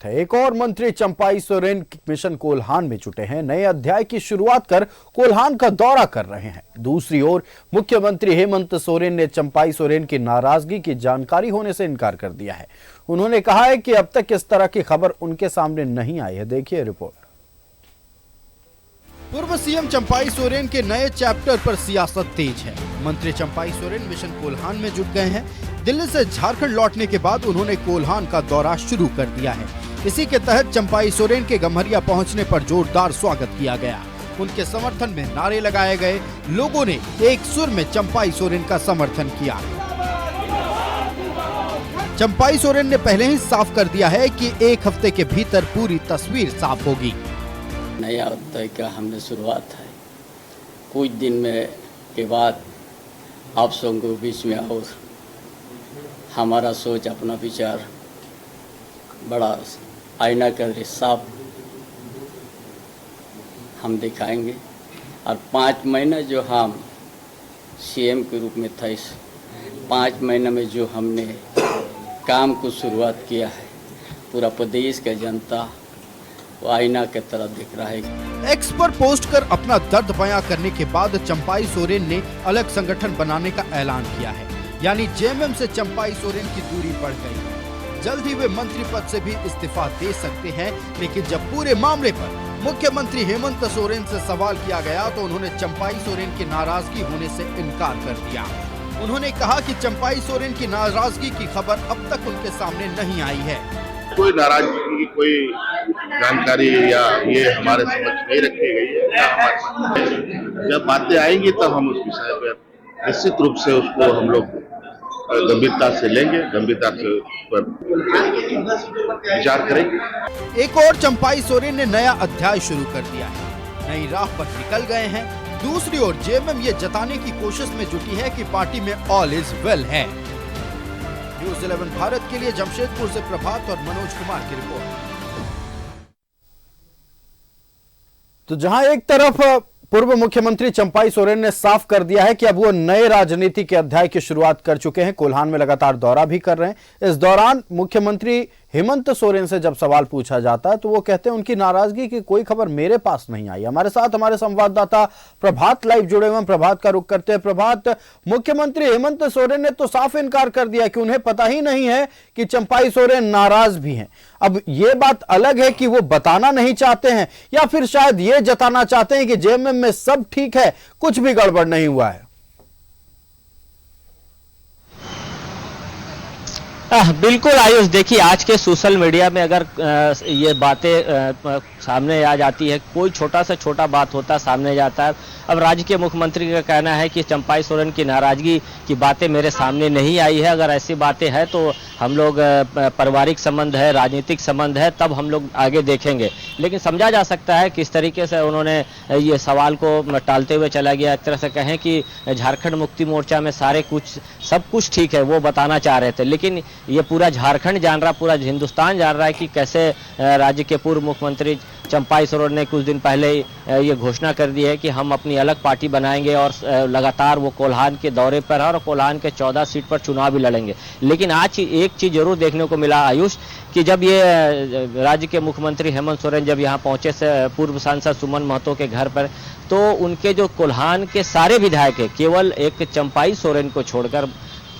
एक और मंत्री चंपाई सोरेन मिशन कोल्हान में जुटे हैं। नए अध्याय की शुरुआत कर कोल्हान का दौरा कर रहे हैं। दूसरी ओर मुख्यमंत्री हेमंत सोरेन ने चंपाई सोरेन की नाराजगी की जानकारी होने से इनकार कर दिया है। उन्होंने कहा है कि अब तक इस तरह की खबर उनके सामने नहीं आई है। देखिए रिपोर्ट। पूर्व सीएम चंपाई सोरेन के नए चैप्टर पर सियासत तेज है। मंत्री चंपाई सोरेन मिशन कोल्हान में जुट गए हैं। दिल्ली से झारखंड लौटने के बाद उन्होंने कोल्हान का दौरा शुरू कर दिया है। इसी के तहत चंपाई सोरेन के गम्हरिया पहुंचने पर जोरदार स्वागत किया गया। उनके समर्थन में नारे लगाए गए। लोगों ने एक सुर में चंपाई सोरेन का समर्थन किया। चंपाई सोरेन ने पहले ही साफ कर दिया है कि एक हफ्ते के भीतर पूरी तस्वीर साफ होगी। नया अध्याय का हमने शुरुआत है। कुछ दिन में के बाद आप सबों के बीच में और हमारा सोच अपना विचार बड़ा आईना का साफ हम दिखाएंगे। और 5 महीना जो हम सीएम के रूप में था, इस 5 महीने में जो हमने काम को शुरुआत किया है, पूरा प्रदेश का जनता वो आईना की तरह दिख रहा है। एक्स पर पोस्ट कर अपना दर्द बयां करने के बाद चंपाई सोरेन ने अलग संगठन बनाने का ऐलान किया है। यानी जेएमएम से चंपाई सोरेन की दूरी बढ़ गई है। जल्द ही वे मंत्री पद से भी इस्तीफा दे सकते हैं। लेकिन जब पूरे मामले पर मुख्यमंत्री हेमंत सोरेन से सवाल किया गया तो उन्होंने चंपाई सोरेन की नाराजगी होने से इनकार कर दिया। उन्होंने कहा कि चंपाई सोरेन की नाराजगी की खबर अब तक उनके सामने नहीं आई है। कोई नाराजगी की कोई जानकारी या ये हमारे समझ नहीं रखी गई है। जब बातें आएंगी तब हम उस विषय पर निश्चित रूप से उसको हम लोग गंभीरता से लेंगे, गंभीरता से पर विचार करेंगे। एक और चंपाई सोरेन ने नया अध्याय शुरू कर दिया है। नई राह पर निकल गए हैं। दूसरी ओर जेएमएम ये जताने की कोशिश में जुटी है कि पार्टी में ऑल इज वेल है। न्यूज़ 11 भारत के लिए जमशेदपुर से प्रभात और मनोज कुमार की रिपोर्ट। तो जहां एक तरफ पूर्व मुख्यमंत्री चंपाई सोरेन ने साफ कर दिया है कि अब वो नए राजनीति के अध्याय की शुरुआत कर चुके हैं। कोल्हान में लगातार दौरा भी कर रहे हैं। इस दौरान मुख्यमंत्री हेमंत सोरेन से जब सवाल पूछा जाता है तो वो कहते हैं उनकी नाराजगी की कोई खबर मेरे पास नहीं आई। हमारे साथ हमारे संवाददाता प्रभात लाइव जुड़े हुए हैं। प्रभात का रुख करते हैं। प्रभात, मुख्यमंत्री हेमंत सोरेन ने तो साफ इनकार कर दिया कि उन्हें पता ही नहीं है कि चंपाई सोरेन नाराज भी हैं। अब ये बात अलग है कि वो बताना नहीं चाहते हैं या फिर शायद ये जताना चाहते हैं कि जेएमएम में सब ठीक है, कुछ भी गड़बड़ नहीं हुआ है। बिल्कुल आयुष, देखिए आज के सोशल मीडिया में अगर ये बातें सामने आ जाती है, कोई छोटा से छोटा बात होता है सामने जाता है। अब राज्य के मुख्यमंत्री का कहना है कि चंपाई सोरेन की नाराजगी की बातें मेरे सामने नहीं आई है। अगर ऐसी बातें हैं तो हम लोग पारिवारिक संबंध है, राजनीतिक संबंध है, तब हम लोग आगे देखेंगे। लेकिन समझा जा सकता है किस तरीके से उन्होंने ये सवाल को टालते हुए चला गया। एक तरह से कहें कि झारखंड मुक्ति मोर्चा में सब कुछ ठीक है, वो बताना चाह रहे थे। लेकिन ये पूरा झारखंड जान रहा, पूरा हिंदुस्तान जान रहा है कि कैसे राज्य के पूर्व मुख्यमंत्री चंपाई सोरेन ने कुछ दिन पहले ये घोषणा कर दी है कि हम अपनी अलग पार्टी बनाएंगे और लगातार वो कोल्हान के दौरे पर है और कोल्हान के 14 सीट पर चुनाव भी लड़ेंगे। लेकिन आज एक चीज जरूर देखने को मिला आयुष कि जब ये राज्य के मुख्यमंत्री हेमंत सोरेन जब यहाँ पहुंचे पूर्व सांसद सुमन महतो के घर पर, तो उनके जो कोल्हान के सारे विधायक है, केवल एक चंपाई सोरेन को छोड़कर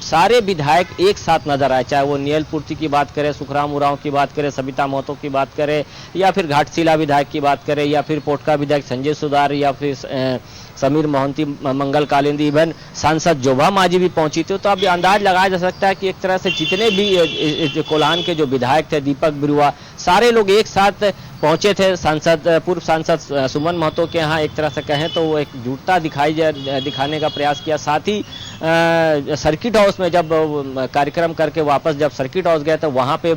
सारे विधायक एक साथ नजर आए। चाहे वो नियल पूर्ति की बात करें, सुखराम उरांव की बात करें, सबिता महतो की बात करें, या फिर घाटशिला विधायक की बात करें, या फिर पोटका विधायक संजय सुधार, या फिर समीर मोहंती, मंगल कालिंदी, इवन सांसद जोभा मांझी भी पहुंची थी। तो अब अंदाज लगाया जा सकता है कि एक तरह से जितने भी कोल्हान के जो विधायक थे, दीपक बिरुआ, सारे लोग एक साथ पहुंचे थे पूर्व सांसद सुमन महतो के यहाँ। एक तरह से कहें तो वो एकजुटता दिखाने का प्रयास किया। साथ ही सर्किट हाउस में जब कार्यक्रम करके वापस जब सर्किट हाउस गए तो वहाँ पे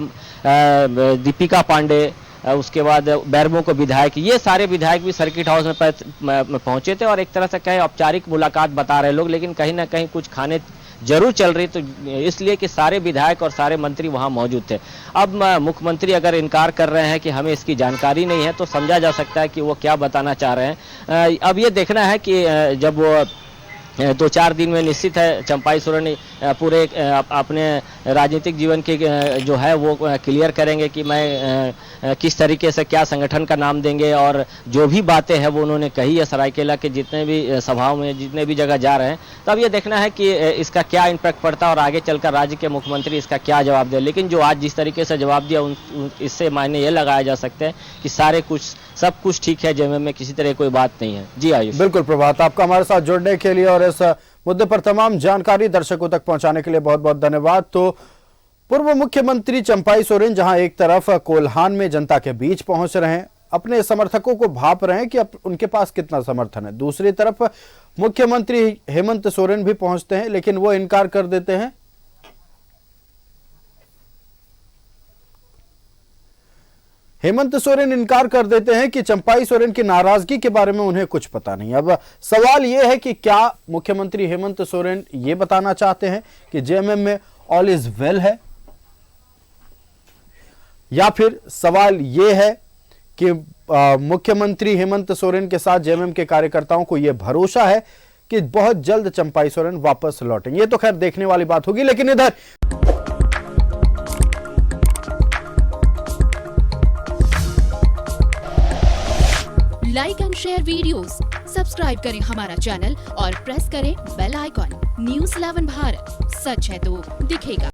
दीपिका पांडे, उसके बाद बैरमो को विधायक, ये सारे विधायक भी सर्किट हाउस में पहुंचे थे और एक तरह से कहें औपचारिक मुलाकात बता रहे लोग, लेकिन कहीं ना कहीं कुछ खाने जरूर चल रही, तो इसलिए कि सारे विधायक और सारे मंत्री वहां मौजूद थे। अब मुख्यमंत्री अगर इनकार कर रहे हैं कि हमें इसकी जानकारी नहीं है, तो समझा जा सकता है कि वो क्या बताना चाह रहे हैं। अब ये देखना है कि जब वो 2-4 दिन में निश्चित है चंपाई सोरेन पूरे अपने राजनीतिक जीवन के जो है वो क्लियर करेंगे कि मैं किस तरीके से क्या संगठन का नाम देंगे, और जो भी बातें हैं वो उन्होंने कही है सरायकेला के जितने भी सभाओं में जितने भी जगह जा रहे हैं। तब ये देखना है कि इसका क्या इम्पैक्ट पड़ता है और आगे चलकर राज्य के मुख्यमंत्री इसका क्या जवाब दे। लेकिन जो आज जिस तरीके से जवाब दिया इससे मायने ये लगाया जा सकते हैं कि सब कुछ ठीक है, जेएमएम में किसी तरह कोई बात नहीं है। जी आयुष। बिल्कुल प्रभात, आपका हमारे साथ जुड़ने के लिए और इस मुद्दे पर तमाम जानकारी दर्शकों तक पहुंचाने के लिए बहुत बहुत धन्यवाद। तो पूर्व मुख्यमंत्री चंपाई सोरेन जहां एक तरफ कोल्हान में जनता के बीच पहुंच रहे हैं, अपने समर्थकों को भाप रहे हैं कि अब उनके पास कितना समर्थन है, दूसरी तरफ मुख्यमंत्री हेमंत सोरेन भी पहुंचते हैं लेकिन वो इनकार कर देते हैं। हेमंत सोरेन इनकार कर देते हैं कि चंपाई सोरेन की नाराजगी के बारे में उन्हें कुछ पता नहीं। अब सवाल यह है कि क्या मुख्यमंत्री हेमंत सोरेन ये बताना चाहते हैं कि जेएमएम में ऑल इज वेल है, या फिर सवाल यह है कि मुख्यमंत्री हेमंत सोरेन के साथ जेएमएम के कार्यकर्ताओं को यह भरोसा है कि बहुत जल्द चंपाई सोरेन वापस लौटेंगे। ये तो खैर देखने वाली बात होगी। लेकिन इधर like and share videos, subscribe करें हमारा चैनल और प्रेस करें बेल आइकॉन। न्यूज़ 11 भारत, सच है तो दिखेगा।